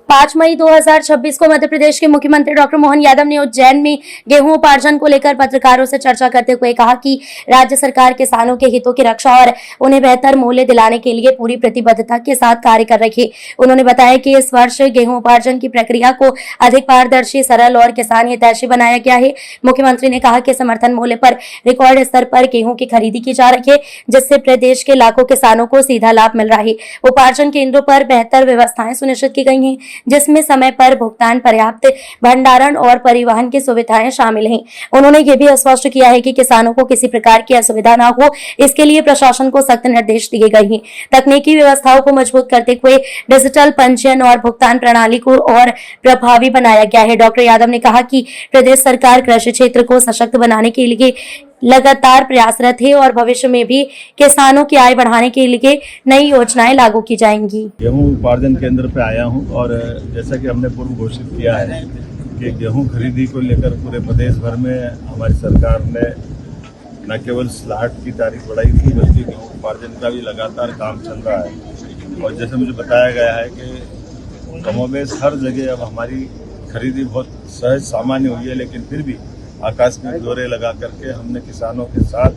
5 मई 2026 को मध्य प्रदेश के मुख्यमंत्री डॉक्टर मोहन यादव ने उज्जैन में गेहूं उपार्जन को लेकर पत्रकारों से चर्चा करते हुए कहा कि राज्य सरकार किसानों के हितों की रक्षा और उन्हें बेहतर मूल्य दिलाने के लिए पूरी प्रतिबद्धता के साथ कार्य कर रही है। उन्होंने बताया कि इस वर्ष गेहूं उपार्जन की प्रक्रिया को अधिक पारदर्शी, सरल और किसान हितैषी बनाया गया है। मुख्यमंत्री ने कहा कि समर्थन मूल्य पर रिकॉर्ड स्तर पर गेहूं की खरीदी की जा रही है, जिससे प्रदेश के लाखों किसानों को सीधा लाभ मिल रहा है। उपार्जन केंद्रों पर बेहतर व्यवस्थाएं सुनिश्चित की गई हैं, जिसमें समय पर भुगतान, पर्याप्त भंडारण और परिवहन की सुविधाएं शामिल हैं। उन्होंने ये भी स्पष्ट किया है कि किसानों को किसी प्रकार की असुविधा न हो, इसके लिए प्रशासन को सख्त निर्देश दिए गए हैं। तकनीकी व्यवस्थाओं को मजबूत करते हुए डिजिटल पंजीयन और भुगतान प्रणाली को और प्रभावी बनाया गया है। डॉक्टर यादव ने कहा कि प्रदेश सरकार कृषि क्षेत्र को सशक्त बनाने के लिए लगातार प्रयासरत है और भविष्य में भी किसानों की आय बढ़ाने के लिए नई योजनाएं लागू की जाएंगी। गेहूं उपार्जन केंद्र पे आया हूं और जैसा कि हमने पूर्व घोषित किया है कि गेहूं खरीदी को लेकर पूरे प्रदेश भर में हमारी सरकार ने न केवल स्लॉट की तारीख बढ़ाई थी, बल्कि गेहूं उपार्जन का भी लगातार काम चल रहा है। और जैसे मुझे बताया गया है कि कमोबेश हर जगह अब हमारी खरीदी बहुत सहज सामान्य हुई है, लेकिन फिर भी आकस्मिक दौरे लगा करके हमने किसानों के साथ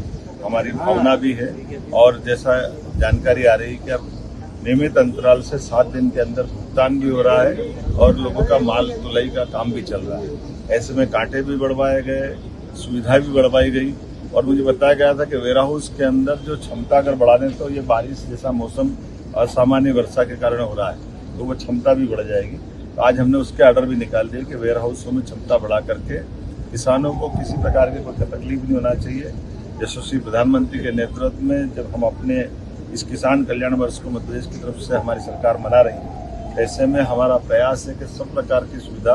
हमारी भावना भी है। और जैसा जानकारी आ रही है कि अब नियमित अंतराल से 7 दिन के अंदर भुगतान भी हो रहा है और लोगों का माल तुलाई का काम भी चल रहा है। ऐसे में कांटे भी बढ़वाए गए, सुविधा भी बढ़वाई गई। और मुझे बताया गया था कि वेयर हाउस के अंदर जो क्षमता अगर बढ़ा दें तो ये बारिश जैसा मौसम असामान्य वर्षा के कारण हो रहा है, तो वो क्षमता भी बढ़ जाएगी। तो आज हमने उसके ऑर्डर भी निकाल दिए कि वेयर हाउसों में क्षमता बढ़ा करके किसानों को किसी प्रकार की कोई तकलीफ नहीं होना चाहिए। यशस्वी प्रधानमंत्री के नेतृत्व में जब हम अपने इस किसान कल्याण वर्ष को मध्य प्रदेश की तरफ से हमारी सरकार मना रही है, ऐसे में हमारा प्रयास है कि सब प्रकार की सुविधा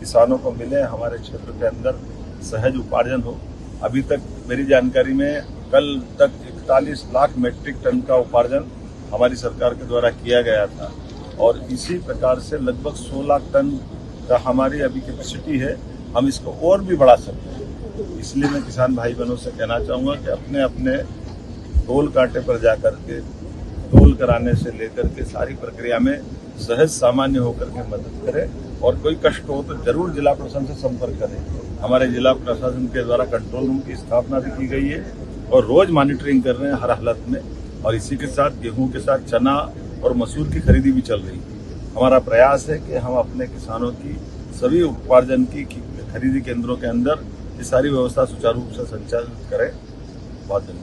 किसानों को मिले, हमारे क्षेत्र के अंदर सहज उपार्जन हो। अभी तक मेरी जानकारी में कल तक 41 लाख मीट्रिक टन का उपार्जन हमारी सरकार के द्वारा किया गया था और इसी प्रकार से लगभग 100 लाख टन का हमारी अभी कैपेसिटी है। हम इसको और भी बढ़ा सकते हैं। इसलिए मैं किसान भाई बहनों से कहना चाहूँगा कि अपने अपने तोल कांटे पर जाकर के तोल कराने से लेकर के सारी प्रक्रिया में सहज सामान्य होकर के मदद करें और कोई कष्ट हो तो जरूर जिला प्रशासन से संपर्क करें। हमारे जिला प्रशासन के द्वारा कंट्रोल रूम की स्थापना भी की गई है और रोज मॉनिटरिंग कर रहे हैं हर हालत में। और इसी के साथ गेहूं के साथ चना और मसूर की खरीदी भी चल रही है। हमारा प्रयास है कि हम अपने किसानों की सभी उपार्जन की खरीदी केंद्रों के अंदर ये सारी व्यवस्था सुचारू रूप से संचालित करें। बहुत धन्यवाद।